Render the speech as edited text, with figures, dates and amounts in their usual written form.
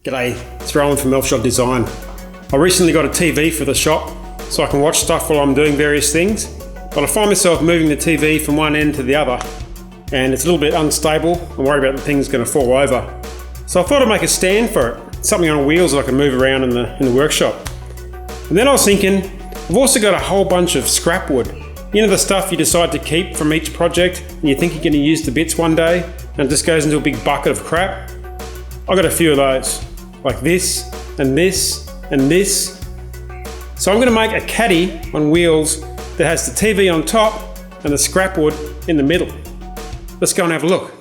G'day, it's Rowan from Elf Shop Design. I recently got a TV for the shop so I can watch stuff while I'm doing various things, but I find myself moving the TV from one end to the other and it's a little bit unstable. I'm worried about the thing's going to fall over. So I thought I'd make a stand for it, something on wheels that I can move around in the workshop. And then I was thinking, I've also got a whole bunch of scrap wood. You know, the stuff you decide to keep from each project and you think you're going to use the bits one day and it just goes into a big bucket of crap. I've got a few of those, like this and this and this. So I'm going to make a caddy on wheels that has the TV on top and the scrap wood in the middle. Let's go and have a look.